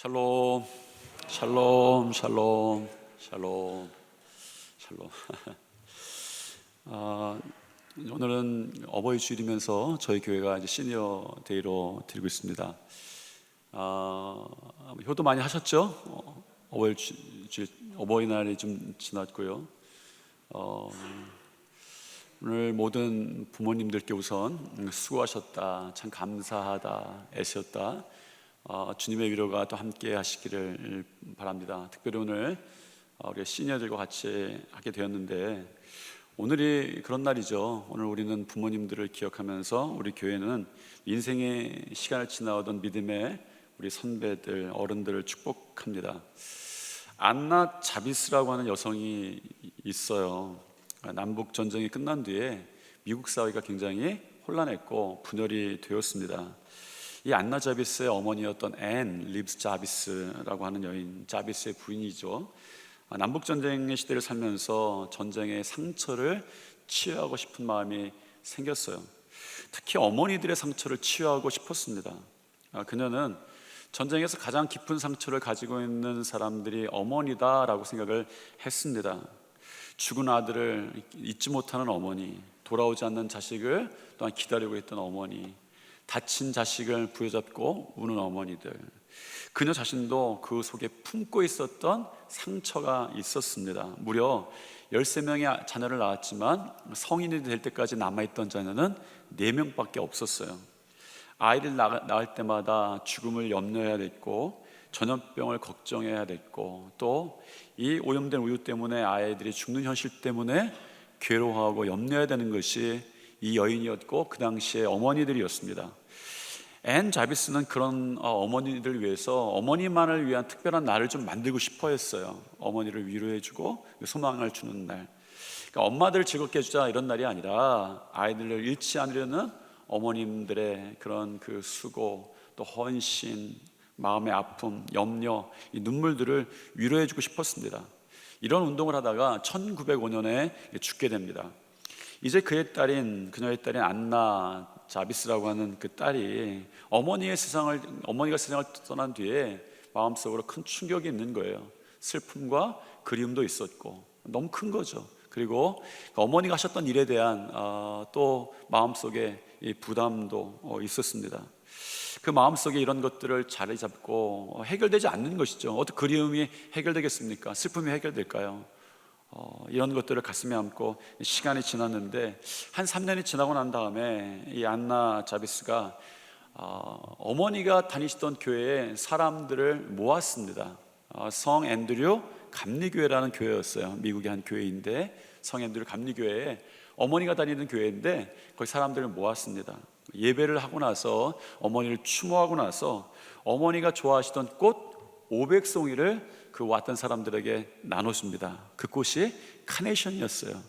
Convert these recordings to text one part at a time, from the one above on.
샬롬, 샬롬, 샬롬, 샬롬, 샬롬. 오늘은 어버이 주일이면서 저희 교회가 이제 시니어 데이로 드리고 있습니다. 효도 많이 하셨죠? 어버이날이 좀 지났고요. 오늘 모든 부모님들께 우선 수고하셨다, 참 감사하다, 애쓰셨다. 주님의 위로가 또 함께 하시기를 바랍니다. 특별히 오늘 우리 시니어들과 같이 하게 되었는데, 오늘이 그런 날이죠. 오늘 우리는 부모님들을 기억하면서 우리 교회는 인생의 시간을 지나오던 믿음의 우리 선배들, 어른들을 축복합니다. 안나 자비스라고 하는 여성이 있어요. 남북 전쟁이 끝난 뒤에 미국 사회가 굉장히 혼란했고 분열이 되었습니다. 이 안나 자비스의 어머니였던 앤 립스 자비스라고 하는 여인, 자비스의 부인이죠. 남북 전쟁의 시대를 살면서 전쟁의 상처를 치유하고 싶은 마음이 생겼어요. 특히 어머니들의 상처를 치유하고 싶었습니다. 그녀는 전쟁에서 가장 깊은 상처를 가지고 있는 사람들이 어머니다라고 생각을 했습니다. 죽은 아들을 잊지 못하는 어머니, 돌아오지 않는 자식을 또한 기다리고 있던 어머니, 다친 자식을 부여잡고 우는 어머니들, 그녀 자신도 그 속에 품고 있었던 상처가 있었습니다. 무려 13명의 자녀를 낳았지만 성인이 될 때까지 남아있던 자녀는 4명밖에 없었어요. 아이를 낳을 때마다 죽음을 염려해야 됐고, 전염병을 걱정해야 됐고, 또 이 오염된 우유 때문에 아이들이 죽는 현실 때문에 괴로워하고 염려해야 되는 것이 이 여인이었고 그 당시의 어머니들이었습니다. 앤 자비스는 그런 어머니들을 위해서 어머니만을 위한 특별한 날을 좀 만들고 싶어 했어요. 어머니를 위로해주고 소망을 주는 날. 그러니까 엄마들을 즐겁게 해주자 이런 날이 아니라 아이들을 잃지 않으려는 어머님들의 그런 그 수고, 또 헌신, 마음의 아픔, 염려, 이 눈물들을 위로해주고 싶었습니다. 이런 운동을 하다가 1905년에 죽게 됩니다. 이제 그녀의 딸인 안나 자비스라고 하는 그 딸이 어머니가 세상을 떠난 뒤에 마음속으로 큰 충격이 있는 거예요. 슬픔과 그리움도 있었고 너무 큰 거죠. 그리고 어머니가 하셨던 일에 대한 또 마음속에 이 부담도 있었습니다. 그 마음속에 이런 것들을 자리 잡고 해결되지 않는 것이죠. 어떻게 그리움이 해결되겠습니까? 슬픔이 해결될까요? 이런 것들을 가슴에 안고 시간이 지났는데, 한 3년이 지나고 난 다음에 이 안나 자비스가 어머니가 다니시던 교회에 사람들을 모았습니다. 성 앤드류 감리교회라는 교회였어요. 미국의 한 교회인데, 성 앤드류 감리교회에 어머니가 다니는 교회인데 거기 사람들을 모았습니다. 예배를 하고 나서 어머니를 추모하고 나서 어머니가 좋아하시던 꽃 500송이를 그 왔던 사람들에게 나눠줍니다. 그 꽃이 카네이션이었어요.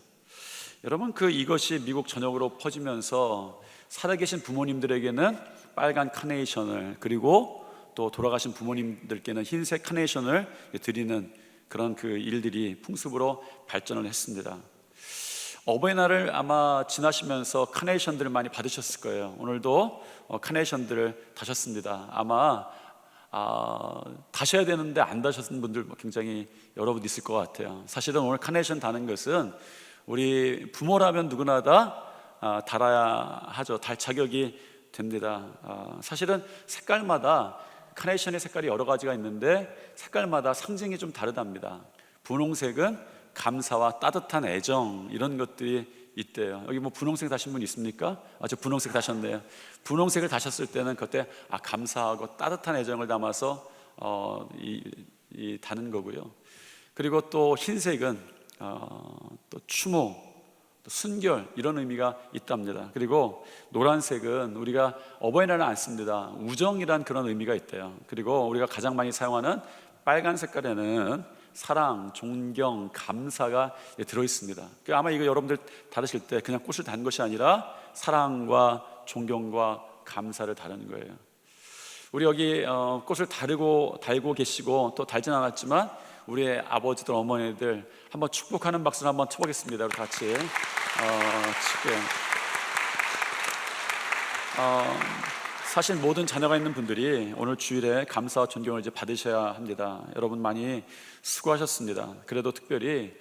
여러분, 이것이 미국 전역으로 퍼지면서 살아계신 부모님들에게는 빨간 카네이션을, 그리고 또 돌아가신 부모님들께는 흰색 카네이션을 드리는 그런 그 일들이 풍습으로 발전을 했습니다. 어버이날을 아마 지나시면서 카네이션들을 많이 받으셨을 거예요. 오늘도 카네이션들을 다셨습니다. 아마 다셔야 되는데 안 다셨던 분들 굉장히 여러분 있을 것 같아요. 사실은 오늘 카네이션 다는 것은 우리 부모라면 누구나 다 달아야 하죠. 달 자격이 됩니다. 사실은 색깔마다, 카네이션의 색깔이 여러 가지가 있는데 색깔마다 상징이 좀 다르답니다. 분홍색은 감사와 따뜻한 애정, 이런 것들이 있대요. 여기 뭐 분홍색 다신 분 있습니까? 저 분홍색 다셨네요. 분홍색을 다셨을 때는 그때 감사하고 따뜻한 애정을 담아서 다는 거고요. 그리고 또 흰색은 또 추모, 또 순결, 이런 의미가 있답니다. 그리고 노란색은 우리가 어버이날은 안 씁니다. 우정이란 그런 의미가 있대요. 그리고 우리가 가장 많이 사용하는 빨간 색깔에는 사랑, 존경, 감사가 들어있습니다. 아마 이거 여러분들 다루실 때 그냥 꽃을 단 것이 아니라 사랑과 존경과 감사를 다루는 거예요. 우리 여기 꽃을 달고 계시고 또 달진 않았지만 우리의 아버지들, 어머니들 한번 축복하는 박수를 한번 쳐보겠습니다. 우리 같이 칠게요. 사실 모든 자녀가 있는 분들이 오늘 주일에 감사와 존경을 이제 받으셔야 합니다. 여러분 많이 수고하셨습니다. 그래도 특별히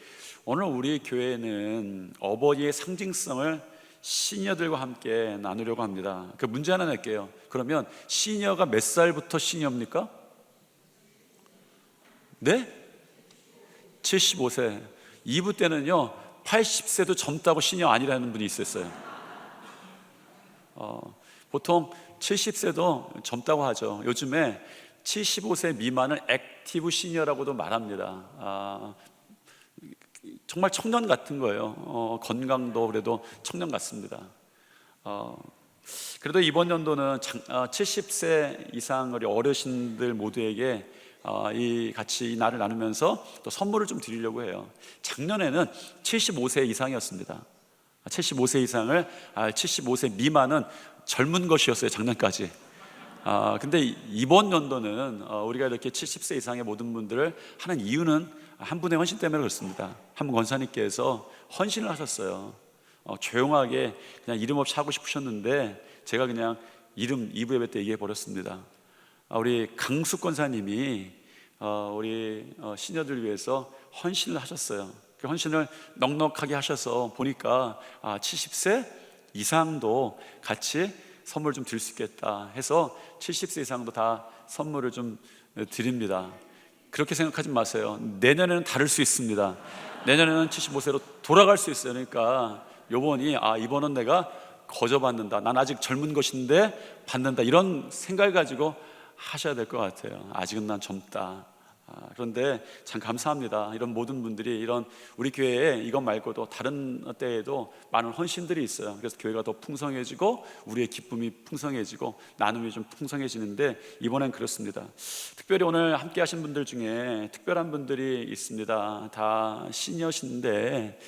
오늘 우리 교회는 어버이의 상징성을 시니어들과 함께 나누려고 합니다. 그 문제 하나 낼게요. 그러면 시니어가 몇 살부터 시니어입니까? 네? 75세. 2부 때는요 80세도 젊다고 시니어 아니라는 분이 있었어요. 보통 70세도 젊다고 하죠. 요즘에 75세 미만을 액티브 시니어라고도 말합니다. 정말 청년 같은 거예요. 건강도 그래도 청년 같습니다. 그래도 이번 연도는 70세 이상 우리 어르신들 모두에게 같이 이 날을 나누면서 또 선물을 좀 드리려고 해요. 작년에는 75세 이상이었습니다. 75세 이상을 75세 미만은 젊은 것이었어요, 작년까지. 근데 이번 연도는 우리가 이렇게 70세 이상의 모든 분들을 하는 이유는 한 분의 헌신 때문에 그렇습니다. 한 분 권사님께서 헌신을 하셨어요. 조용하게 그냥 이름 없이 하고 싶으셨는데 제가 그냥 이름 2부 예배 때 얘기해 버렸습니다. 우리 강수 권사님이 우리 시녀들 위해서 헌신을 하셨어요. 그 헌신을 넉넉하게 하셔서 보니까 70세 이상도 같이 선물 좀 드릴 수 있겠다 해서 70세 이상도 다 선물을 좀 드립니다. 그렇게 생각하지 마세요. 내년에는 다를 수 있습니다. 내년에는 75세로 돌아갈 수 있어요. 그러니까 이번은 내가 거저 받는다, 난 아직 젊은 것인데 받는다, 이런 생각을 가지고 하셔야 될 것 같아요. 아직은 난 젊다. 그런데 참 감사합니다. 이런 모든 분들이 이런 우리 교회에 이것 말고도 다른 때에도 많은 헌신들이 있어요. 그래서 교회가 더 풍성해지고 우리의 기쁨이 풍성해지고 나눔이 좀 풍성해지는데 이번엔 그렇습니다. 특별히 오늘 함께 하신 분들 중에 특별한 분들이 있습니다. 다 시니어신데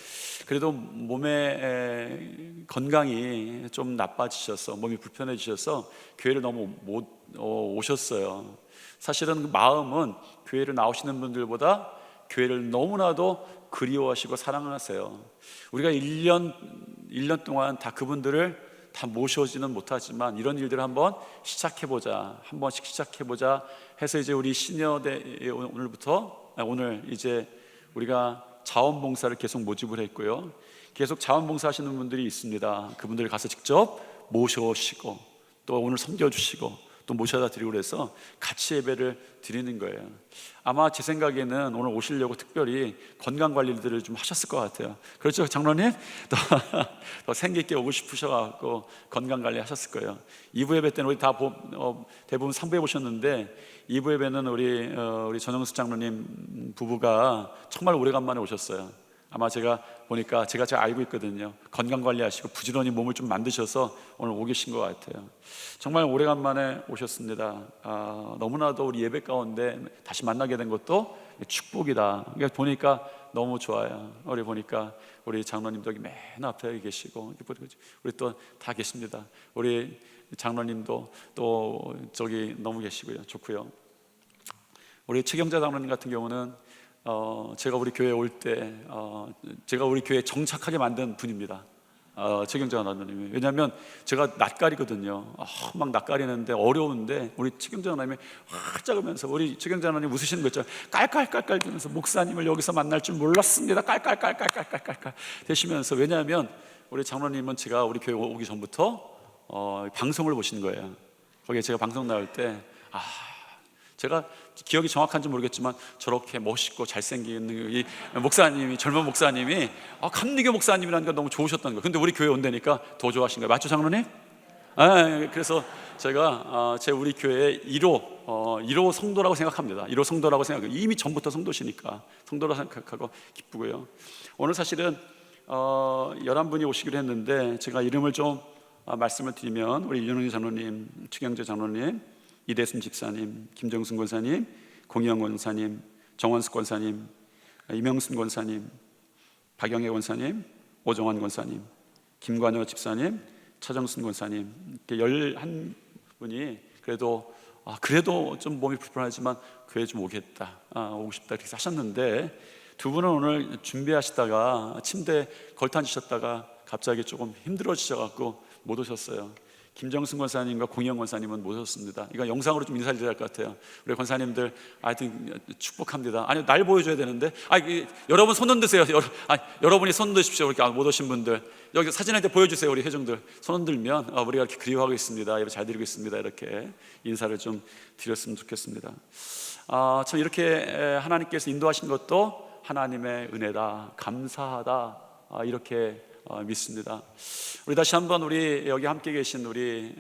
그래도 몸의 건강이 좀 나빠지셔서, 몸이 불편해지셔서 교회를 너무 못 오셨어요. 사실은 그 마음은 교회를 나오시는 분들보다 교회를 너무나도 그리워하시고 사랑하세요. 우리가 1년 동안 다 그분들을 다 모셔오지는 못하지만 이런 일들을 한번 시작해보자, 한 번씩 시작해보자 해서 이제 우리 시니어대 오늘 이제 우리가 자원봉사를 계속 모집을 했고요. 계속 자원봉사 하시는 분들이 있습니다. 그분들을 가서 직접 모셔오시고 또 오늘 섬겨주시고 또 모셔다 드리고 그래서 같이 예배를 드리는 거예요. 아마 제 생각에는 오늘 오시려고 특별히 건강관리들을 좀 하셨을 것 같아요. 그렇죠, 장로님? 더 생기 있게 오고 싶으셔서 건강관리 하셨을 거예요. 2부 예배 때는 우리 다 대부분 3부에 오셨는데 2부 예배는 우리 전영수 장로님 부부가 정말 오래간만에 오셨어요. 아마 제가 보니까 제가 잘 알고 있거든요. 건강관리하시고 부지런히 몸을 좀 만드셔서 오늘 오 계신 것 같아요. 정말 오래간만에 오셨습니다. 너무나도 우리 예배 가운데 다시 만나게 된 것도 축복이다. 그러니까 보니까 너무 좋아요. 보니까 우리 장로님도 맨 앞에 계시고 우리 또 다 계십니다. 우리 장로님도 또 저기 너무 계시고요. 좋고요. 우리 최경자 장로님 같은 경우는 제가 우리 교회에 올 때 제가 우리 교회에 정착하게 만든 분입니다. 최경자 장로님이. 왜냐하면 제가 낯가리거든요. 막 낯가리는데 어려운데 우리 최경자 장로님이 활짝 하면서, 우리 최경자 장로님 웃으시는 거 있죠. 깔깔깔깔 되면서 목사님을 여기서 만날 줄 몰랐습니다. 깔깔깔깔깔깔깔 되시면서. 왜냐하면 우리 장로님은 제가 우리 교회 오기 전부터 방송을 보신 거예요. 거기에 제가 방송 나올 때 제가 기억이 정확한지 모르겠지만 저렇게 멋있고 잘생긴 이 목사님이, 젊은 목사님이 감리교 목사님이라는 게 너무 좋으셨던 거예요. 근데 우리 교회 온다니까 더 좋아하신 거예요. 맞죠, 장로님? 그래서 제가 우리 교회의 1호 성도라고 생각합니다. 1호 성도라고 생각해요. 이미 전부터 성도시니까 성도라고 생각하고 기쁘고요. 오늘 사실은 11분이 오시기로 했는데 제가 이름을 좀 말씀을 드리면, 우리 윤은희 장로님, 최경재 장로님, 이대순 집사님, 김정순 권사님, 공희영 권사님, 정원숙 권사님, 이명순 권사님, 박영애 권사님, 오정환 권사님, 김관여 집사님, 차정순 권사님, 이렇게 11분이 그래도 좀 몸이 불편하지만 교회 좀 오고 싶다 이렇게 하셨는데, 두 분은 오늘 준비하시다가 침대에 걸터 앉으셨다가 갑자기 조금 힘들어지셔갖고 못 오셨어요. 김정승 권사님과 공영 권사님은 모셨습니다. 이거 영상으로 좀 인사를 드려야 할 것 같아요. 우리 권사님들 하여튼 축복합니다. 아니, 날 보여줘야 되는데, 여러분 손 흔드세요. 여러분이 손 흔드십시오. 이렇게 못 오신 분들 여기 사진할 때 보여주세요. 우리 회중들 손 흔들면 우리가 이렇게 그리워하고 있습니다. 예배 잘 드리고 있습니다. 이렇게 인사를 좀 드렸으면 좋겠습니다. 참 이렇게 하나님께서 인도하신 것도 하나님의 은혜다, 감사하다, 이렇게 믿습니다. 우리 다시 한번 우리 여기 함께 계신 우리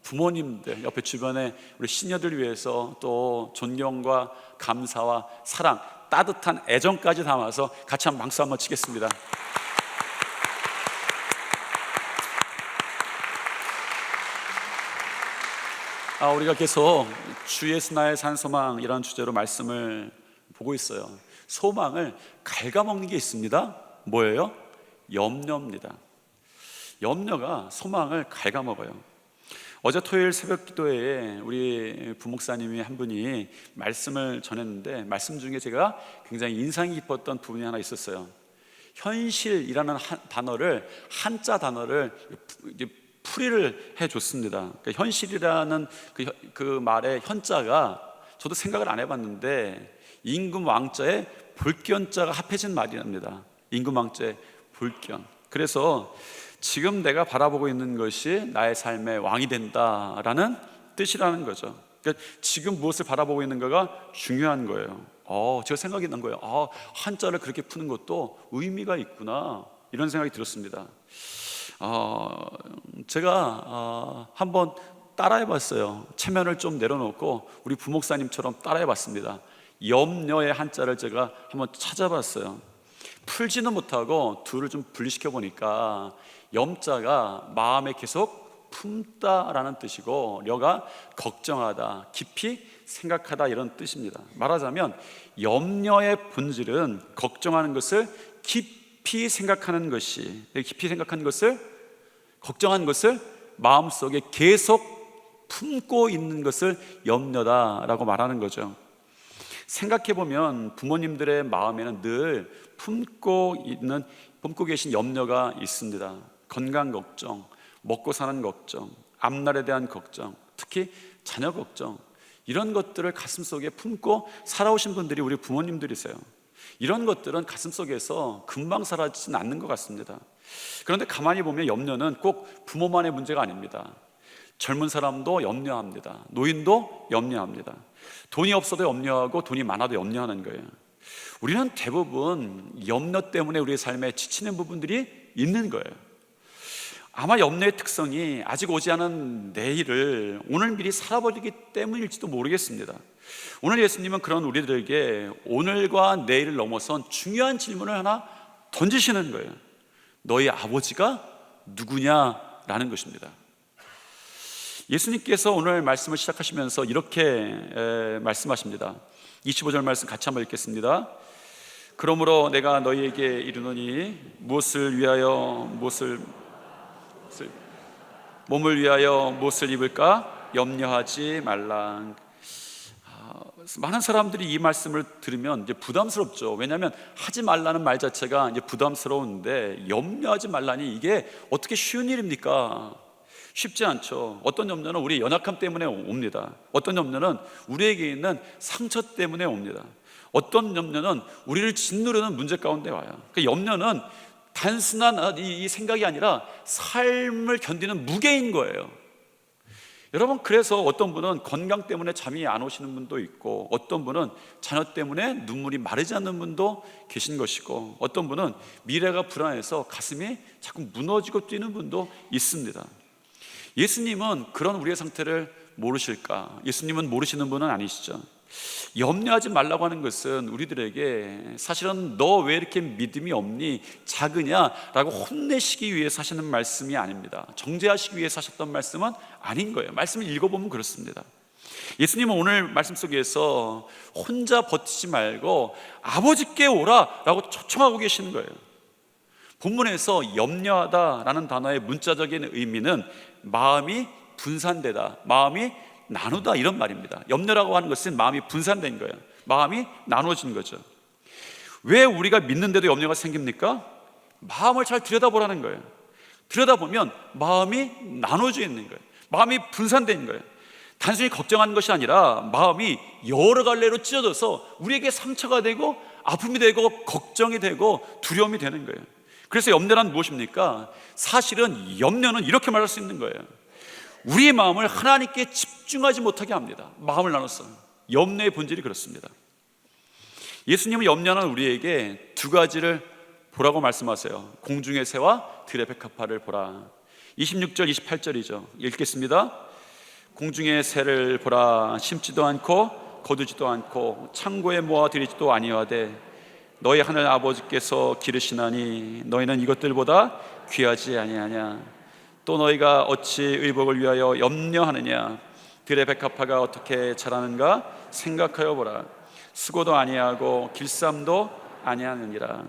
부모님들, 옆에 주변에 우리 시녀들 위해서 또 존경과 감사와 사랑, 따뜻한 애정까지 담아서 같이 한번 박수 한번 치겠습니다. 우리가 계속 주 예수 나의 산 소망 이런 주제로 말씀을 보고 있어요. 소망을 갉아먹는 게 있습니다. 뭐예요? 염려입니다. 염려가 소망을 갉아먹어요. 어제 토요일 새벽 기도회에 우리 부목사님이 한 분이 말씀을 전했는데, 말씀 중에 제가 굉장히 인상이 깊었던 부분이 하나 있었어요. 현실이라는 단어를, 한자 단어를 풀이를 해줬습니다. 그러니까 현실이라는 그 말의 현자가 저도 생각을 안 해봤는데 임금 왕자에 볼견자가 합해진 말이랍니다. 임금 왕자의 볼견. 그래서 지금 내가 바라보고 있는 것이 나의 삶의 왕이 된다라는 뜻이라는 거죠. 그러니까 지금 무엇을 바라보고 있는가가 중요한 거예요. 제가 생각이 난 거예요. 한자를 그렇게 푸는 것도 의미가 있구나, 이런 생각이 들었습니다. 제가 한번 따라해봤어요. 체면을 좀 내려놓고 우리 부목사님처럼 따라해봤습니다. 염려의 한자를 제가 한번 찾아봤어요. 풀지는 못하고 둘을 좀 분리시켜 보니까 염자가 마음에 계속 품다라는 뜻이고, 려가 걱정하다, 깊이 생각하다, 이런 뜻입니다. 말하자면 염려의 본질은 걱정하는 것을 깊이 생각하는 것이, 깊이 생각하는 것을, 걱정하는 것을 마음속에 계속 품고 있는 것을 염려다라고 말하는 거죠. 생각해보면 부모님들의 마음에는 늘 품고 계신 염려가 있습니다. 건강 걱정, 먹고 사는 걱정, 앞날에 대한 걱정, 특히 자녀 걱정, 이런 것들을 가슴속에 품고 살아오신 분들이 우리 부모님들이세요. 이런 것들은 가슴속에서 금방 사라지진 않는 것 같습니다. 그런데 가만히 보면 염려는 꼭 부모만의 문제가 아닙니다. 젊은 사람도 염려합니다. 노인도 염려합니다. 돈이 없어도 염려하고 돈이 많아도 염려하는 거예요. 우리는 대부분 염려 때문에 우리의 삶에 지치는 부분들이 있는 거예요. 아마 염려의 특성이 아직 오지 않은 내일을 오늘 미리 살아버리기 때문일지도 모르겠습니다. 오늘 예수님은 그런 우리들에게 오늘과 내일을 넘어선 중요한 질문을 하나 던지시는 거예요. 너희 아버지가 누구냐라는 것입니다. 예수님께서 오늘 말씀을 시작하시면서 이렇게 말씀하십니다. 25절 말씀 같이 한번 읽겠습니다. 그러므로 내가 너희에게 이르노니 무엇을 위하여 몸을 위하여 무엇을 입을까 염려하지 말라. 많은 사람들이 이 말씀을 들으면 이제 부담스럽죠. 왜냐하면 하지 말라는 말 자체가 이제 부담스러운데, 염려하지 말라니 이게 어떻게 쉬운 일입니까? 쉽지 않죠. 어떤 염려는 우리 연약함 때문에 옵니다. 어떤 염려는 우리에게 있는 상처 때문에 옵니다. 어떤 염려는 우리를 짓누르는 문제 가운데 와요. 그 염려는 단순한 이 생각이 아니라 삶을 견디는 무게인 거예요. 여러분, 그래서 어떤 분은 건강 때문에 잠이 안 오시는 분도 있고, 어떤 분은 자녀 때문에 눈물이 마르지 않는 분도 계신 것이고, 어떤 분은 미래가 불안해서 가슴이 자꾸 무너지고 뛰는 분도 있습니다. 예수님은 그런 우리의 상태를 모르실까? 예수님은 모르시는 분은 아니시죠. 염려하지 말라고 하는 것은 우리들에게 사실은 너 왜 이렇게 믿음이 없니? 작으냐? 라고 혼내시기 위해서 하시는 말씀이 아닙니다. 정죄하시기 위해서 하셨던 말씀은 아닌 거예요. 말씀을 읽어보면 그렇습니다. 예수님은 오늘 말씀 속에서 혼자 버티지 말고 아버지께 오라 라고 초청하고 계시는 거예요. 본문에서 염려하다라는 단어의 문자적인 의미는 마음이 분산되다, 마음이 나누다, 이런 말입니다. 염려라고 하는 것은 마음이 분산된 거예요. 마음이 나눠진 거죠. 왜 우리가 믿는데도 염려가 생깁니까? 마음을 잘 들여다보라는 거예요. 들여다보면 마음이 나눠져 있는 거예요. 마음이 분산되어 있는 거예요. 단순히 걱정하는 것이 아니라 마음이 여러 갈래로 찢어져서 우리에게 상처가 되고 아픔이 되고 걱정이 되고 두려움이 되는 거예요. 그래서 염려란 무엇입니까? 사실은 염려는 이렇게 말할 수 있는 거예요. 우리의 마음을 하나님께 집중하지 못하게 합니다. 마음을 나눠서. 염려의 본질이 그렇습니다. 예수님은 염려는 우리에게 두 가지를 보라고 말씀하세요. 공중의 새와 들의 백합화를 보라. 26절 28절이죠. 읽겠습니다. 공중의 새를 보라. 심지도 않고 거두지도 않고 창고에 모아들이지도 아니하되 너희 하늘 아버지께서 기르시나니 너희는 이것들보다 귀하지 아니하냐. 또 너희가 어찌 의복을 위하여 염려하느냐. 들의 백합화가 어떻게 자라는가 생각하여 보라. 수고도 아니하고 길쌈도 아니하느니라.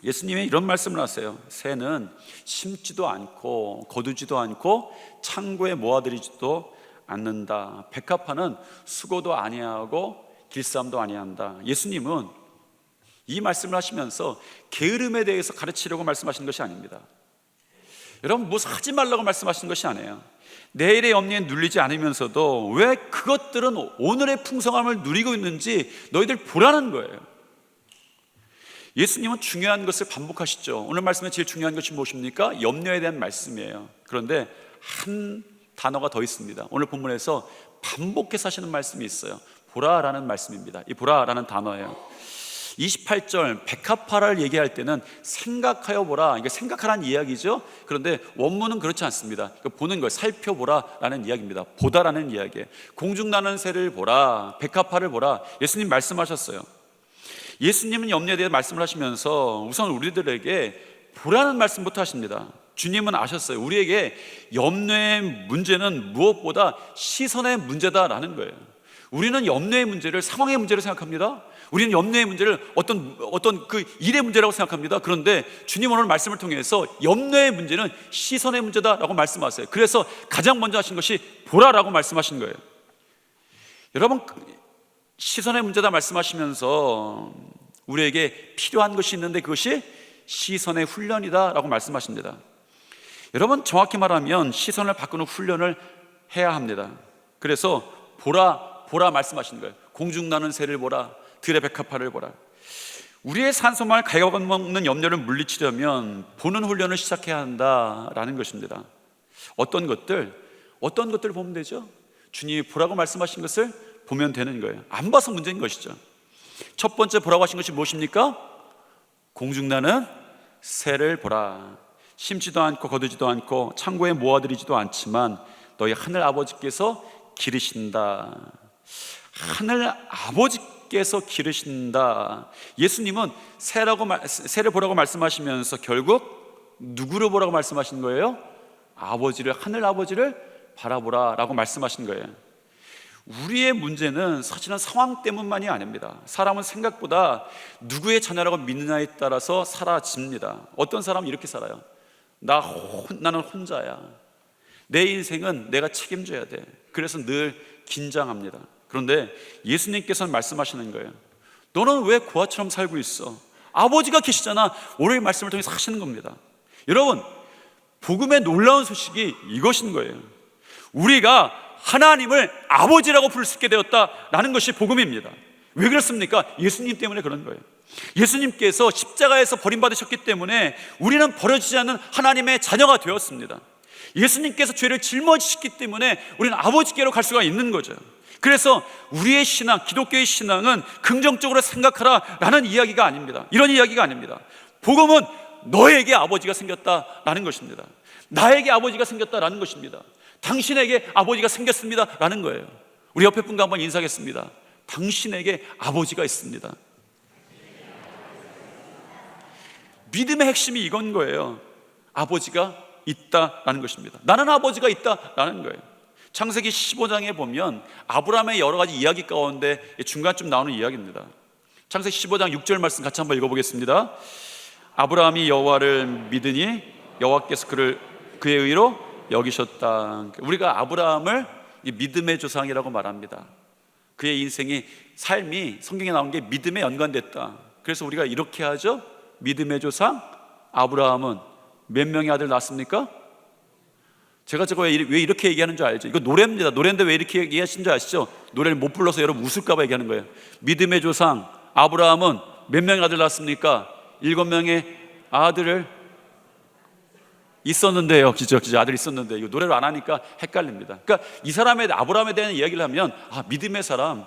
예수님이 이런 말씀을 하세요. 새는 심지도 않고 거두지도 않고 창고에 모아들이지도 않는다. 백합화는 수고도 아니하고 길쌈도 아니한다. 예수님은 이 말씀을 하시면서 게으름에 대해서 가르치려고 말씀하시는 것이 아닙니다. 여러분, 무엇 하지 말라고 말씀하시는 것이 아니에요. 내일의 염려에 눌리지 않으면서도 왜 그것들은 오늘의 풍성함을 누리고 있는지 너희들 보라는 거예요. 예수님은 중요한 것을 반복하시죠. 오늘 말씀에 제일 중요한 것이 무엇입니까? 염려에 대한 말씀이에요. 그런데 한 단어가 더 있습니다. 오늘 본문에서 반복해서 하시는 말씀이 있어요. 보라라는 말씀입니다. 이 보라라는 단어예요. 28절 백합화를 얘기할 때는 생각하여 보라, 이게 생각하라는 이야기죠. 그런데 원문은 그렇지 않습니다. 보는 걸 살펴보라라는 이야기입니다. 보다라는 이야기예요. 공중나는 새를 보라, 백합화를 보라. 예수님 말씀하셨어요. 예수님은 염려에 대해 말씀을 하시면서 우선 우리들에게 보라는 말씀부터 하십니다. 주님은 아셨어요. 우리에게 염려의 문제는 무엇보다 시선의 문제다라는 거예요. 우리는 염려의 문제를 상황의 문제로 생각합니다. 우리는 염려의 문제를 어떤 그 일의 문제라고 생각합니다. 그런데 주님 오늘 말씀을 통해서 염려의 문제는 시선의 문제다라고 말씀하세요. 그래서 가장 먼저 하신 것이 보라라고 말씀하신 거예요. 여러분, 시선의 문제다 말씀하시면서 우리에게 필요한 것이 있는데 그것이 시선의 훈련이다라고 말씀하십니다. 여러분, 정확히 말하면 시선을 바꾸는 훈련을 해야 합니다. 그래서 보라 말씀하시는 거예요. 공중나는 새를 보라, 들의 백합화를 보라. 우리의 산소망을 갉아먹는 염려를 물리치려면 보는 훈련을 시작해야 한다라는 것입니다. 어떤 것들 보면 되죠? 주님이 보라고 말씀하신 것을 보면 되는 거예요. 안 봐서 문제인 것이죠. 첫 번째 보라고 하신 것이 무엇입니까? 공중나는 새를 보라. 심지도 않고 거두지도 않고 창고에 모아들이지도 않지만 너희 하늘 아버지께서 기르신다. 하늘 아버지께서 기르신다. 예수님은 새를 보라고 말씀하시면서 결국 누구를 보라고 말씀하신 거예요? 아버지를, 하늘 아버지를 바라보라 라고 말씀하신 거예요. 우리의 문제는 사실은 상황 때문만이 아닙니다. 사람은 생각보다 누구의 자녀라고 믿느냐에 따라서 사라집니다. 어떤 사람은 이렇게 살아요. 나는 혼자야. 내 인생은 내가 책임져야 돼. 그래서 늘 긴장합니다. 그런데 예수님께서는 말씀하시는 거예요. 너는 왜 고아처럼 살고 있어? 아버지가 계시잖아. 오늘 말씀을 통해서 하시는 겁니다. 여러분, 복음의 놀라운 소식이 이것인 거예요. 우리가 하나님을 아버지라고 부를 수 있게 되었다라는 것이 복음입니다. 왜 그렇습니까? 예수님 때문에 그런 거예요. 예수님께서 십자가에서 버림받으셨기 때문에 우리는 버려지지 않는 하나님의 자녀가 되었습니다. 예수님께서 죄를 짊어지셨기 때문에 우리는 아버지께로 갈 수가 있는 거죠. 그래서 우리의 신앙, 기독교의 신앙은 긍정적으로 생각하라라는 이야기가 아닙니다. 이런 이야기가 아닙니다. 복음은 너에게 아버지가 생겼다라는 것입니다. 나에게 아버지가 생겼다라는 것입니다. 당신에게 아버지가 생겼습니다라는 거예요. 우리 옆에 분과 한번 인사하겠습니다. 당신에게 아버지가 있습니다. 믿음의 핵심이 이건 거예요. 아버지가 있다라는 것입니다. 나는 아버지가 있다라는 거예요. 창세기 15장에 보면 아브라함의 여러 가지 이야기 가운데 중간쯤 나오는 이야기입니다. 창세기 15장 6절 말씀 같이 한번 읽어보겠습니다. 아브라함이 여호와를 믿으니 여호와께서 그의 의로 여기셨다. 우리가 아브라함을 믿음의 조상이라고 말합니다. 그의 인생이, 삶이 성경에 나온 게 믿음에 연관됐다. 그래서 우리가 이렇게 하죠. 믿음의 조상 아브라함은 몇 명의 아들 낳았습니까? 제가 저거 왜 이렇게 얘기하는 줄 알죠? 이거 노래입니다. 노래인데 왜 이렇게 얘기하신 줄 아시죠? 노래를 못 불러서 여러분 웃을까 봐 얘기하는 거예요. 믿음의 조상 아브라함은 몇 명의 아들 낳았습니까? 7명의 아들을 있었는데요. 그죠? 아들이 있었는데 이거 노래를 안 하니까 헷갈립니다. 그러니까 이 사람의 아브라함에 대한 이야기를 하면 믿음의 사람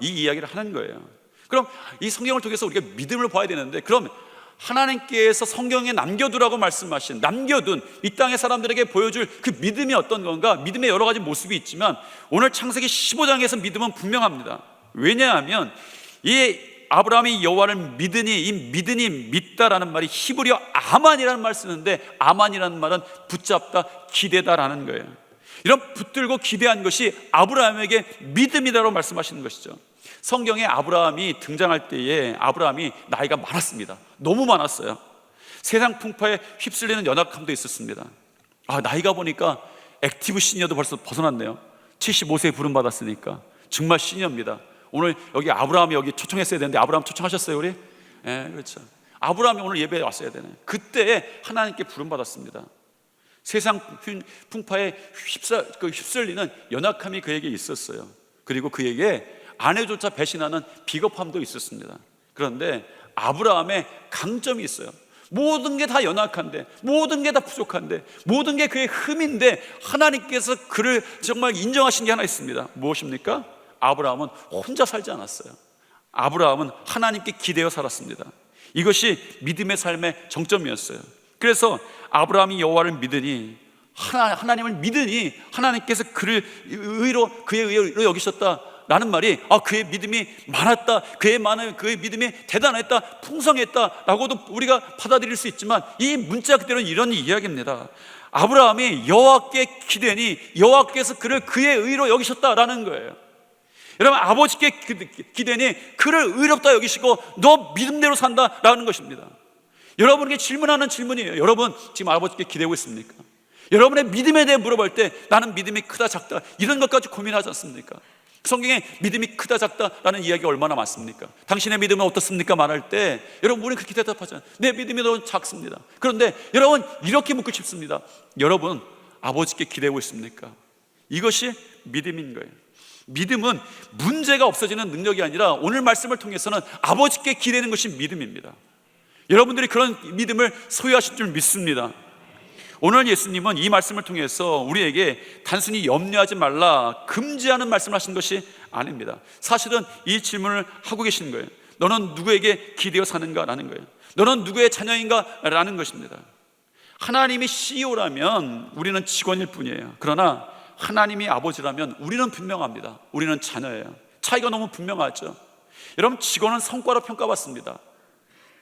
이 이야기를 하는 거예요. 그럼 이 성경을 통해서 우리가 믿음을 봐야 되는데, 그럼 하나님께서 성경에 남겨두라고 말씀하신, 남겨둔 이 땅의 사람들에게 보여줄 그 믿음이 어떤 건가? 믿음의 여러 가지 모습이 있지만 오늘 창세기 15장에서 믿음은 분명합니다. 왜냐하면 이 아브라함이 여호와를 믿으니, 이 믿으니 믿다라는 말이 히브리어 아만이라는 말을 쓰는데, 아만이라는 말은 붙잡다, 기대다라는 거예요. 이런 붙들고 기대한 것이 아브라함에게 믿음이라고 말씀하시는 것이죠. 성경에 아브라함이 등장할 때에 아브라함이 나이가 많았습니다. 너무 많았어요. 세상 풍파에 휩쓸리는 연약함도 있었습니다. 나이가 보니까 액티브 시니어도 벌써 벗어났네요. 75세에 부름받았으니까 정말 시니어입니다. 오늘 여기 아브라함이 여기 초청했어야 되는데, 아브라함 초청하셨어요 우리? 그렇죠. 아브라함이 오늘 예배에 왔어야 되네. 그때 하나님께 부름받았습니다. 세상 풍파에 휩쓸리는 연약함이 그에게 있었어요. 그리고 그에게 아내조차 배신하는 비겁함도 있었습니다. 그런데 아브라함의 강점이 있어요. 모든 게 다 연약한데, 모든 게 다 부족한데, 모든 게 그의 흠인데 하나님께서 그를 정말 인정하신 게 하나 있습니다. 무엇입니까? 아브라함은 혼자 살지 않았어요. 아브라함은 하나님께 기대어 살았습니다. 이것이 믿음의 삶의 정점이었어요. 그래서 아브라함이 여호와를 믿으니, 하나님을 믿으니 하나님께서 그의 의로 여기셨다라는 말이 그의 믿음이 많았다, 그의 믿음이 대단했다, 풍성했다라고도 우리가 받아들일 수 있지만, 이 문자 그대로는 이런 이야기입니다. 아브라함이 여호와께 기대니 여호와께서 그를 그의 의로 여기셨다라는 거예요. 여러분, 아버지께 기대니 그를 의롭다 여기시고 너 믿음대로 산다라는 것입니다. 여러분에게 질문하는 질문이에요. 여러분 지금 아버지께 기대고 있습니까? 여러분의 믿음에 대해 물어볼 때 나는 믿음이 크다 작다 이런 것까지 고민하지 않습니까? 성경에 믿음이 크다 작다라는 이야기가 얼마나 많습니까? 당신의 믿음은 어떻습니까? 말할 때 여러분 우리는 그렇게 대답하잖아요. 내 믿음이 너무 작습니다. 그런데 여러분 이렇게 묻고 싶습니다. 여러분 아버지께 기대고 있습니까? 이것이 믿음인 거예요. 믿음은 문제가 없어지는 능력이 아니라 오늘 말씀을 통해서는 아버지께 기대는 것이 믿음입니다. 여러분들이 그런 믿음을 소유하실 줄 믿습니다. 오늘 예수님은 이 말씀을 통해서 우리에게 단순히 염려하지 말라, 금지하는 말씀을 하신 것이 아닙니다. 사실은 이 질문을 하고 계신 거예요. 너는 누구에게 기대어 사는가? 라는 거예요. 너는 누구의 자녀인가? 라는 것입니다. 하나님이 CEO라면 우리는 직원일 뿐이에요. 그러나 하나님이 아버지라면 우리는 분명합니다. 우리는 자녀예요. 차이가 너무 분명하죠. 여러분, 직원은 성과로 평가받습니다.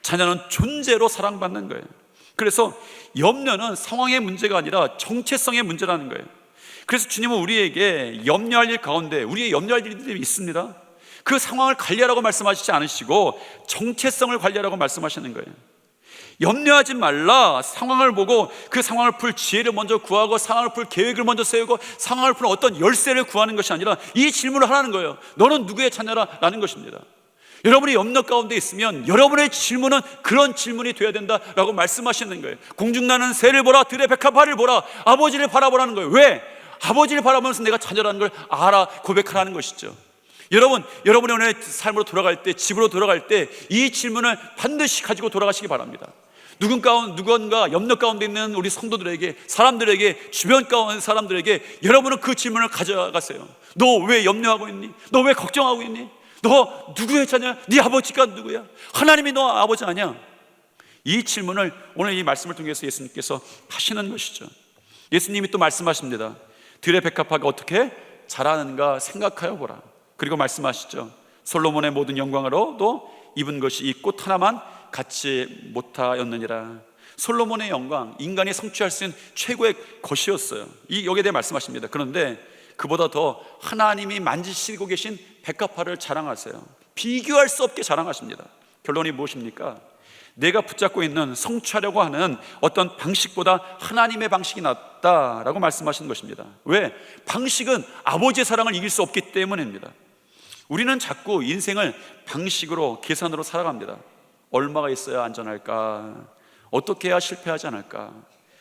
자녀는 존재로 사랑받는 거예요. 그래서 염려는 상황의 문제가 아니라 정체성의 문제라는 거예요. 그래서 주님은 우리에게 염려할 일 가운데 우리의 염려할 일들이 있습니다. 그 상황을 관리하라고 말씀하시지 않으시고 정체성을 관리하라고 말씀하시는 거예요. 염려하지 말라, 상황을 보고 그 상황을 풀 지혜를 먼저 구하고 상황을 풀 계획을 먼저 세우고 상황을 풀 어떤 열쇠를 구하는 것이 아니라 이 질문을 하라는 거예요. 너는 누구의 자녀라? 라는 것입니다. 여러분이 염려 가운데 있으면 여러분의 질문은 그런 질문이 되어야 된다라고 말씀하시는 거예요. 공중나는 새를 보라, 들의 백합화를 보라, 아버지를 바라보라는 거예요. 왜? 아버지를 바라보면서 내가 자녀라는 걸 알아, 고백하라는 것이죠. 여러분의 오늘 삶으로 돌아갈 때, 집으로 돌아갈 때 이 질문을 반드시 가지고 돌아가시기 바랍니다. 누군가 염려 가운데 있는 우리 성도들에게, 사람들에게, 주변 가운데 사람들에게 여러분은 그 질문을 가져가세요. 너 왜 염려하고 있니? 너 왜 걱정하고 있니? 너 누구의 자녀야? 네 아버지가 누구야? 하나님이 너 아버지 아니야? 이 질문을 오늘 이 말씀을 통해서 예수님께서 하시는 것이죠. 예수님이 또 말씀하십니다. 들의 백합화가 어떻게 자라는가 생각하여 보라. 그리고 말씀하시죠. 솔로몬의 모든 영광으로도 입은 것이 이 꽃 하나만 갖지 못하였느니라. 솔로몬의 영광, 인간이 성취할 수 있는 최고의 것이었어요. 여기에 대해 말씀하십니다. 그런데 그보다 더 하나님이 만지시고 계신 백합화를 자랑하세요. 비교할 수 없게 자랑하십니다. 결론이 무엇입니까? 내가 붙잡고 있는 성취하려고 하는 어떤 방식보다 하나님의 방식이 낫다라고 말씀하시는 것입니다. 왜? 방식은 아버지의 사랑을 이길 수 없기 때문입니다. 우리는 자꾸 인생을 방식으로, 계산으로 살아갑니다. 얼마가 있어야 안전할까? 어떻게 해야 실패하지 않을까?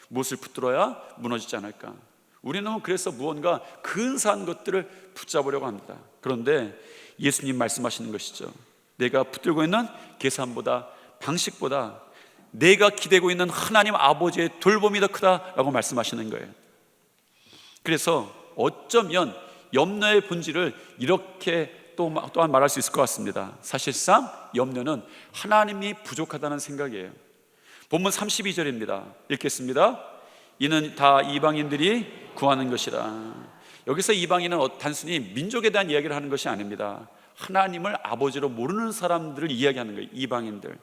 무엇을 붙들어야 무너지지 않을까? 우리는 그래서 무언가 근사한 것들을 붙잡으려고 합니다. 그런데 예수님 말씀하시는 것이죠. 내가 붙들고 있는 계산보다, 방식보다 내가 기대고 있는 하나님 아버지의 돌봄이 더 크다라고 말씀하시는 거예요. 그래서 어쩌면 염려의 본질을 이렇게 또한 말할 수 있을 것 같습니다. 사실상 염려는 하나님이 부족하다는 생각이에요. 본문 32절입니다. 읽겠습니다. 이는 다 이방인들이 구하는 것이라. 여기서 이방인은 단순히 민족에 대한 이야기를 하는 것이 아닙니다. 하나님을 아버지로 모르는 사람들을 이야기하는 거예요. 이방인들.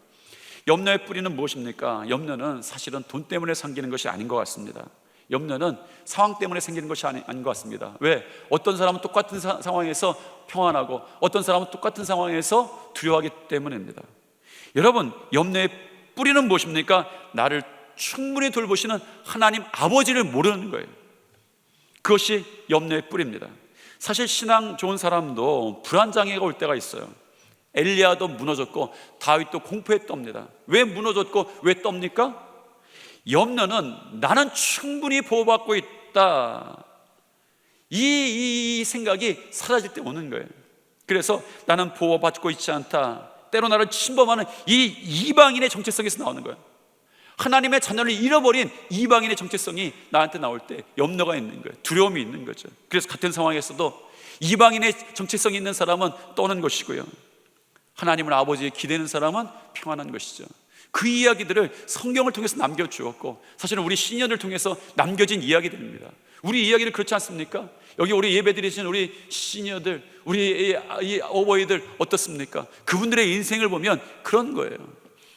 염려의 뿌리는 무엇입니까? 염려는 사실은 돈 때문에 생기는 것이 아닌 것 같습니다. 염려는 상황 때문에 생기는 것이 아닌 것 같습니다. 왜? 어떤 사람은 똑같은 상황에서 평안하고 어떤 사람은 똑같은 상황에서 두려워하기 때문입니다. 여러분, 염려의 뿌리는 무엇입니까? 나를 충분히 돌보시는 하나님 아버지를 모르는 거예요. 그것이 염려의 뿌리입니다. 사실 신앙 좋은 사람도 불안장애가 올 때가 있어요. 엘리야도 무너졌고 다윗도 공포에 떱니다. 왜 무너졌고 왜 떱니까? 염려는 나는 충분히 보호받고 있다, 이 생각이 사라질 때 오는 거예요. 그래서 나는 보호받고 있지 않다, 때로 나를 침범하는 이 이방인의 정체성에서 나오는 거예요. 하나님의 자녀를 잃어버린 이방인의 정체성이 나한테 나올 때 염려가 있는 거예요. 두려움이 있는 거죠. 그래서 같은 상황에서도 이방인의 정체성이 있는 사람은 떠는 것이고요, 하나님을 아버지에 기대는 사람은 평안한 것이죠. 그 이야기들을 성경을 통해서 남겨주었고, 사실은 우리 시니어들 통해서 남겨진 이야기들입니다. 우리 이야기를 그렇지 않습니까? 여기 우리 예배드리신 우리 시니어들, 우리 이 어버이들 어떻습니까? 그분들의 인생을 보면 그런 거예요.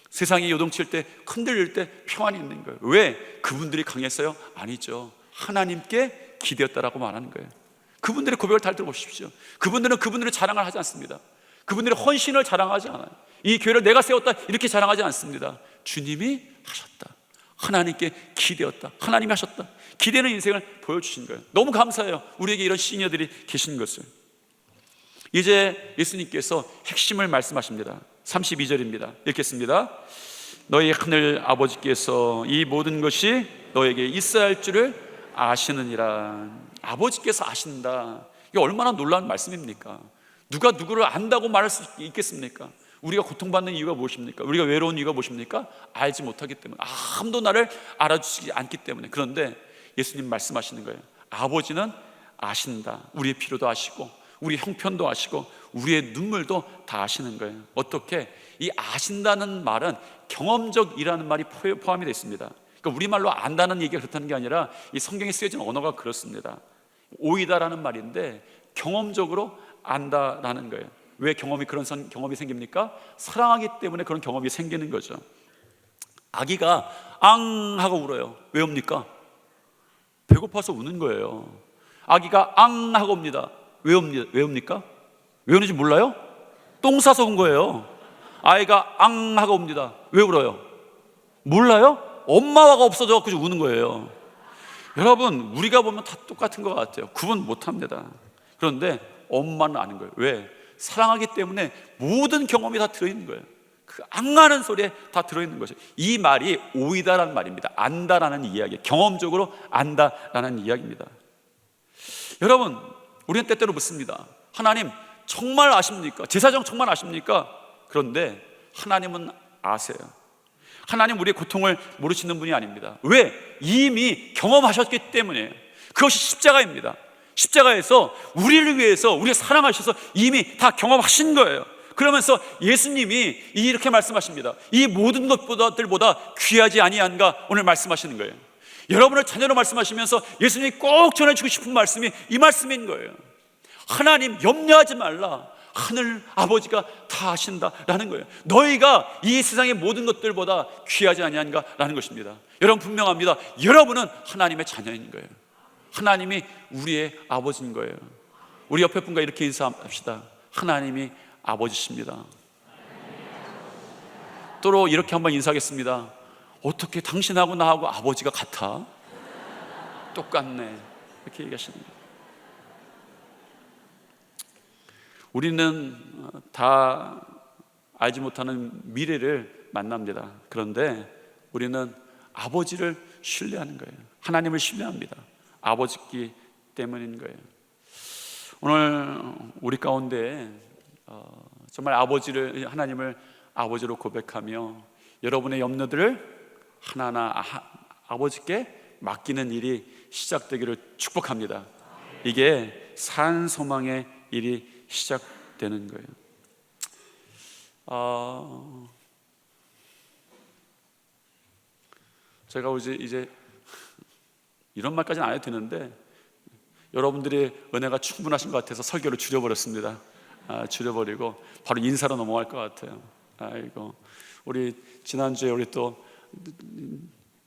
세상이 요동칠 때, 흔들릴 때 평안이 있는 거예요. 왜? 그분들이 강했어요? 아니죠. 하나님께 기대었다라고 말하는 거예요. 그분들의 고백을 잘 들어보십시오. 그분들은 그분들의 자랑을 하지 않습니다. 그분들의 헌신을 자랑하지 않아요. 이 교회를 내가 세웠다 이렇게 자랑하지 않습니다. 주님이 하셨다, 하나님께 기대었다, 하나님이 하셨다, 기대는 인생을 보여주신 거예요. 너무 감사해요, 우리에게 이런 시니어들이 계신 것을. 이제 예수님께서 핵심을 말씀하십니다. 32절입니다. 읽겠습니다. 너희 하늘 아버지께서 이 모든 것이 너에게 있어야 할 줄을 아시느니라. 아버지께서 아신다. 이게 얼마나 놀라운 말씀입니까? 누가 누구를 안다고 말할 수 있겠습니까? 우리가 고통받는 이유가 무엇입니까? 우리가 외로운 이유가 무엇입니까? 알지 못하기 때문에, 아무도 나를 알아주지 않기 때문에. 그런데 예수님 말씀하시는 거예요. 아버지는 아신다. 우리의 필요도 아시고 우리 형편도 아시고 우리의 눈물도 다 아시는 거예요. 어떻게? 이 아신다는 말은 경험적이라는 말이 포함이 되어 있습니다. 그러니까 우리말로 안다는 얘기가 그렇다는 게 아니라 이 성경에 쓰여진 언어가 그렇습니다. 오이다라는 말인데 경험적으로 안다라는 거예요. 왜 그런 경험이 생깁니까? 사랑하기 때문에 그런 경험이 생기는 거죠. 아기가 앙 하고 울어요. 왜 웁니까? 배고파서 우는 거예요. 아기가 앙 하고 옵니다. 왜 웁니까? 왜 우는지 몰라요? 똥 싸서 운 거예요. 아이가 앙 하고 옵니다. 왜 울어요? 몰라요? 엄마가 없어져서 우는 거예요. 여러분, 우리가 보면 다 똑같은 것 같아요. 구분 못합니다. 그런데 엄마는 아는 거예요. 왜? 사랑하기 때문에 모든 경험이 다 들어있는 거예요. 그 앙하는 소리에 다 들어있는 거죠. 이 말이 오이다라는 말입니다. 안다라는 이야기, 경험적으로 안다라는 이야기입니다. 여러분, 우리는 때때로 묻습니다. 하나님 정말 아십니까? 제 사정 정말 아십니까? 그런데 하나님은 아세요. 하나님 우리의 고통을 모르시는 분이 아닙니다. 왜? 이미 경험하셨기 때문에. 그것이 십자가입니다. 십자가에서 우리를 위해서, 우리를 사랑하셔서 이미 다 경험하신 거예요. 그러면서 예수님이 이렇게 말씀하십니다. 이 모든 것들보다 귀하지 아니한가 오늘 말씀하시는 거예요. 여러분을 자녀로 말씀하시면서 예수님이 꼭 전해주고 싶은 말씀이 이 말씀인 거예요. 하나님 염려하지 말라, 하늘 아버지가 다 아신다라는 거예요. 너희가 이 세상의 모든 것들보다 귀하지 아니한가라는 것입니다. 여러분 분명합니다. 여러분은 하나님의 자녀인 거예요. 하나님이 우리의 아버지인 거예요. 우리 옆에 분과 이렇게 인사합시다. 하나님이 아버지십니다. 또 이렇게 한번 인사하겠습니다. 어떻게 당신하고 나하고 아버지가 같아? 똑같네. 이렇게 얘기하시는 거예요. 우리는 다 알지 못하는 미래를 만납니다. 그런데 우리는 아버지를 신뢰하는 거예요. 하나님을 신뢰합니다. 아버지기 때문인 거예요. 오늘 우리 가운데 정말 하나님을 아버지로 고백하며 여러분의 염려들을 하나하나 아버지께 맡기는 일이 시작되기를 축복합니다. 이게 산 소망의 일이 시작되는 거예요. 제가 이제 이런 말까지는 안 해도 되는데 여러분들의 은혜가 충분하신 것 같아서 설교를 줄여버렸습니다. 줄여버리고 바로 인사로 넘어갈 것 같아요. 아이고, 우리 지난주에 우리 또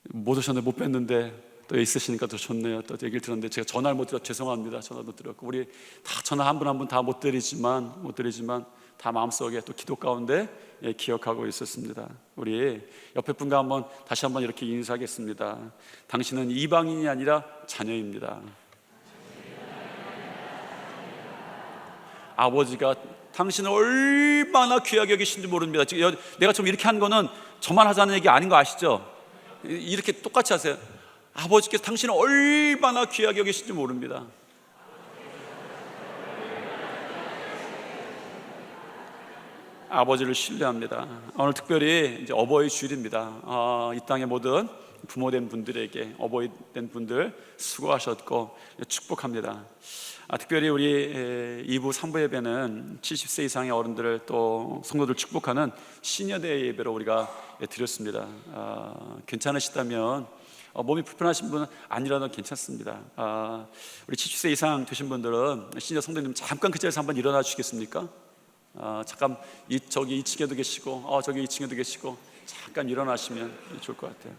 못 오셨는데 못 뵀는데 또 있으시니까 더 좋네요. 또 얘기를 들었는데 제가 전화를 못 드려 죄송합니다. 전화도 드렸고 우리 다 전화 한 분 한 분 다 못 드리지만 다 마음속에 또 기도 가운데 기억하고 있었습니다. 우리 옆에 분과 다시 한번 이렇게 인사하겠습니다. 당신은 이방인이 아니라 자녀입니다. 아버지가 당신을 얼마나 귀하게 여기신지 모릅니다. 지금 내가 좀 이렇게 한 거는 저만 하자는 얘기 아닌 거 아시죠? 이렇게 똑같이 하세요. 아버지께서 당신을 얼마나 귀하게 여기신지 모릅니다. 아버지를 신뢰합니다. 오늘 특별히 이제 어버이 주일입니다. 이 땅의 모든 부모된 분들에게 어버이된 분들 수고하셨고 축복합니다. 특별히 우리 2부 3부 예배는 70세 이상의 어른들을 또 성도들 축복하는 시니어데이 예배로 우리가 드렸습니다. 괜찮으시다면 몸이 불편하신 분은 안 일어나도 괜찮습니다. 우리 70세 이상 되신 분들은 시니어 성도님 잠깐 그 자리에서 한번 일어나 주시겠습니까? 잠깐 저기 2층에도 계시고 저기 2층에도 계시고 잠깐 일어나시면 좋을 것 같아요.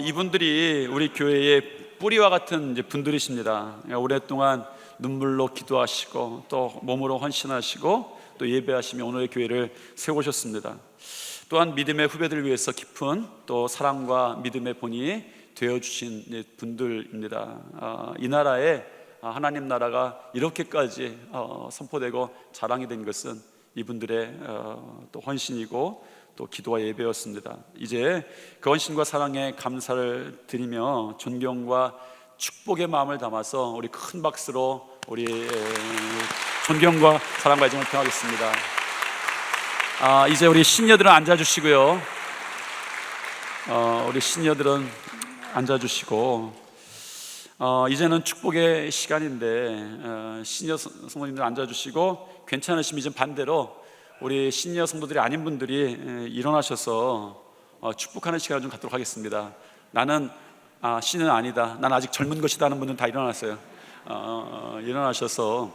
이분들이 우리 교회의 뿌리와 같은 이제 분들이십니다. 오랫동안 눈물로 기도하시고 또 몸으로 헌신하시고 또 예배하시며 오늘의 교회를 세우셨습니다. 또한 믿음의 후배들을 위해서 깊은 또 사랑과 믿음의 본이 되어주신 분들입니다. 이 나라에 하나님 나라가 이렇게까지 선포되고 자랑이 된 것은 이분들의 또 헌신이고 또 기도와 예배였습니다. 이제 그 헌신과 사랑에 감사를 드리며 존경과 축복의 마음을 담아서 우리 큰 박수로 우리 존경과 사랑과 애정을 표하겠습니다. 이제 우리 시니어들은 앉아주시고요. 우리 시니어들은 앉아주시고 이제는 축복의 시간인데 시니어 성도님들 앉아주시고 괜찮으시면 이제 반대로 우리 시니어 성도들이 아닌 분들이 일어나셔서 축복하는 시간을 좀 갖도록 하겠습니다. 나는 시니어는 아니다, 난 아직 젊은 것이다 하는 분들은 다 일어났어요. 일어나셔서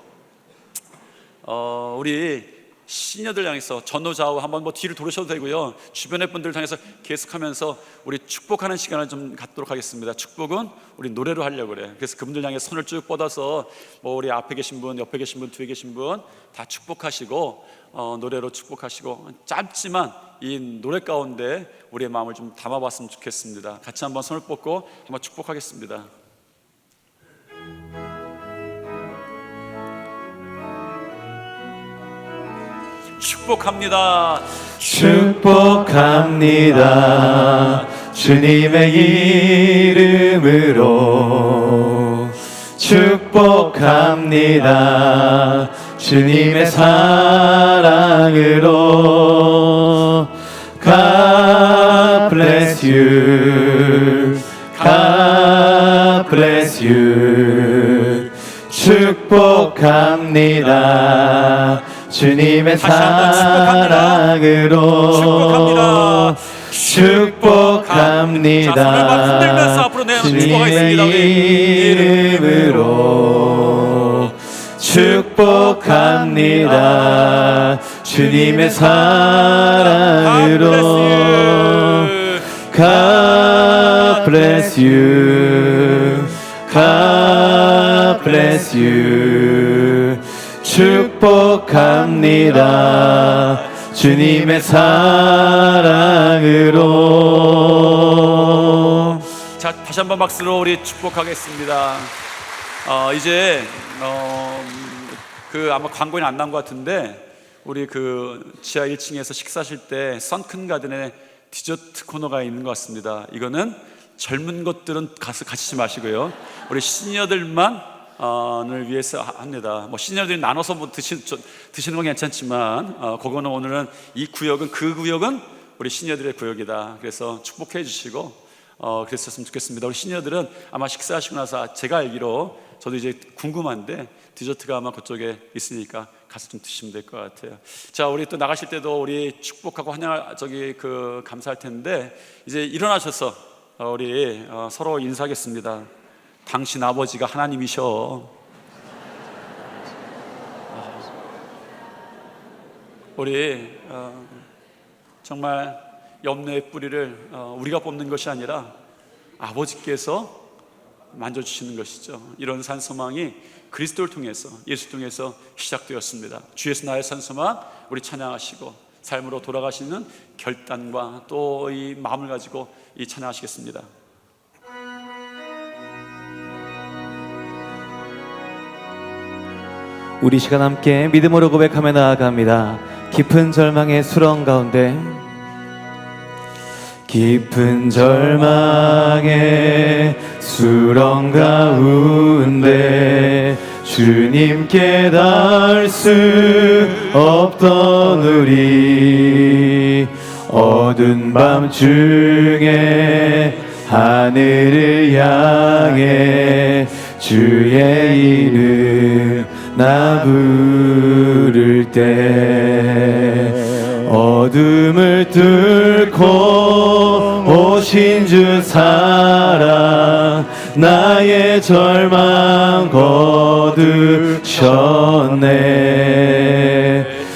우리 시니어들 향해서 전노좌우 한번 뒤를 돌으셔도 되고요. 주변의 분들 향해서 계속하면서 우리 축복하는 시간을 좀 갖도록 하겠습니다. 축복은 우리 노래로 하려고 그래요. 그래서 그분들 향해 손을 쭉 뻗어서 우리 앞에 계신 분, 옆에 계신 분, 뒤에 계신 분 다 축복하시고 노래로 축복하시고 짧지만 이 노래 가운데 우리의 마음을 좀 담아봤으면 좋겠습니다. 같이 한번 손을 뻗고 한번 축복하겠습니다. 축복합니다. 축복합니다. 주님의 이름으로 축복합니다. 주님의 사랑으로 God bless you. God bless you. 축복합니다. 주님의 사랑으로 축복합니다. 주님의 이름으로 축복합니다. 주님의 사랑으로 God bless you. God bless you. 축복합니다. 주님의 사랑으로. 자, 다시 한번 박수로 우리 축복하겠습니다. 이제 아마 광고는 안 난 것 같은데 우리 그 지하 1층에서 식사하실 때 선큰 가든에 디저트 코너가 있는 것 같습니다. 이거는 젊은 것들은 가서 가시지 마시고요, 우리 시니어들만 을 위해서 합니다. 뭐 시니어들이 나눠서 뭐 드시는 건 괜찮지만 그거는 오늘은 이 구역은 그 구역은 우리 시니어들의 구역이다. 그래서 축복해 주시고 그랬었으면 좋겠습니다. 우리 시니어들은 아마 식사하시고 나서 제가 알기로 저도 이제 궁금한데 디저트가 아마 그쪽에 있으니까 가서 좀 드시면 될 것 같아요. 자, 우리 또 나가실 때도 우리 축복하고 환영할 감사할 텐데 이제 일어나셔서 우리 서로 인사하겠습니다. 당신 아버지가 하나님이셔. 우리 정말 염려의 뿌리를 우리가 뽑는 것이 아니라 아버지께서 만져주시는 것이죠. 이런 산소망이 그리스도를 통해서, 예수 통해서 시작되었습니다. 주에서 나의 산소망, 우리 찬양하시고 삶으로 돌아가시는 결단과 또 이 마음을 가지고 이 찬양하시겠습니다. 우리 시간 함께 믿음으로 고백하며 나아갑니다. 깊은 절망의 수렁 가운데, 깊은 절망의 수렁 가운데 주님께 닿을 수 없던 우리, 어두운 밤 중에 하늘을 향해 주의 이름 나 부를 때, 어둠을 뚫고 오신 주 사랑 나의 절망 거두셨네.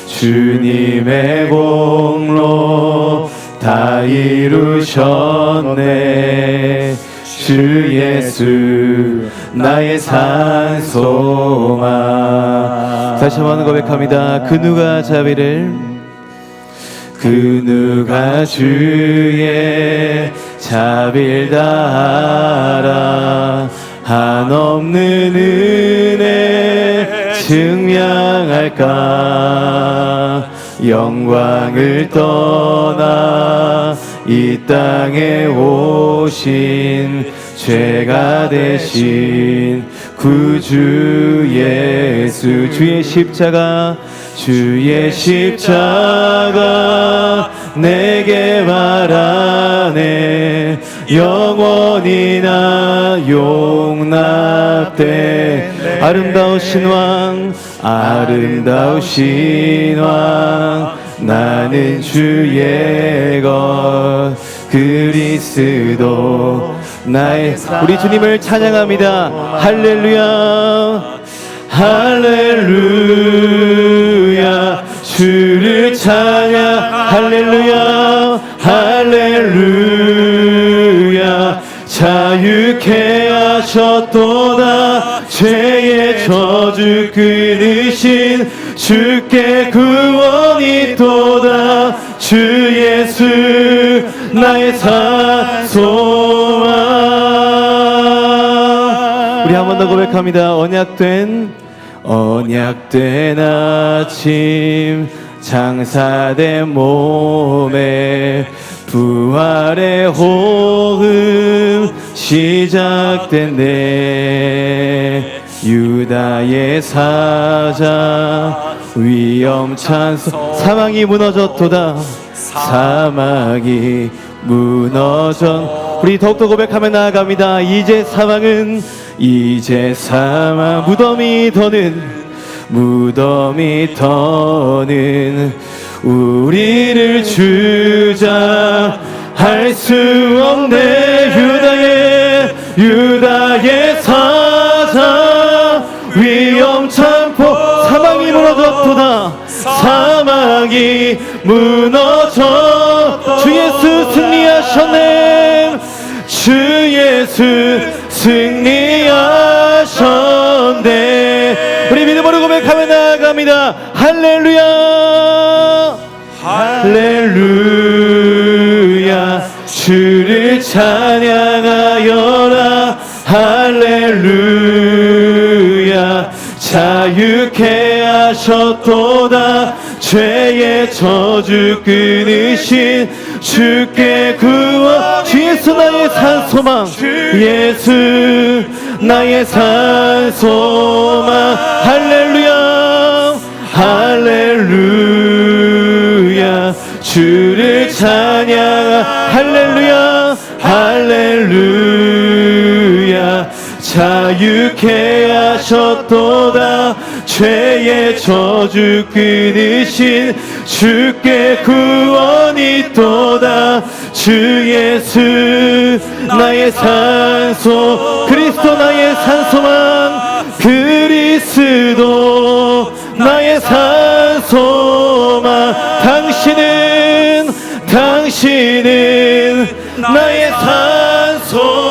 주님의 공로 다 이루셨네. 주 예수 나의 산소망. 다시 한번 고백합니다. 그 누가 자비를, 그 누가 주의 자비를 다하라. 한없는 은혜 증명할까. 영광을 떠나 이 땅에 오신 죄가 되신 구주 예수, 주의 십자가, 주의 십자가 내게 말하네. 영원히 나 용납돼. 아름다우신 왕, 아름다우신 왕, 나는 주의 것 그리스도 나의. 우리 주님을 찬양합니다. 할렐루야 할렐루야. 주를 찬양. 할렐루야 할렐루야. 자유케 하셨도다. 죄의 저주 끊으신 주께 구원이 있도다. 주 예수 나의 산소망. 우리 한 번 더 고백합니다. 언약된 아침, 장사된 몸에 부활의 호흡 시작됐네. 유다의 사자 위험찬 사망이 무너졌도다. 사망이 무너져. 우리 더욱더 고백하며 나아갑니다. 이제 사망 무덤이 더는 우리를 주장할 수 없네. 유다의 사자 위험찬 사망이 무너졌도다. 사망이 무너져. 주 예수 승리하셨네. 주 예수 승리하셨네. 우리 믿음으로 고백하며 나아갑니다. 할렐루야 할렐루야. 주를 찬양하여라. 할렐루야. 자유케 하셨도다. 죄의 저주 끊으신 주께 구원. 주 예수 나의 산소망, 예수 나의 산소망. 할렐루야 할렐루야 주를 찬양. 할렐루야 할렐루야 자유케 하셨도다. 죄의 저주 끊으신 주께 구원이 있도다. 주 예수 나의 산소, 그리스도 나의 산소망, 그리스도 나의 산소망. 당신은 나의 산소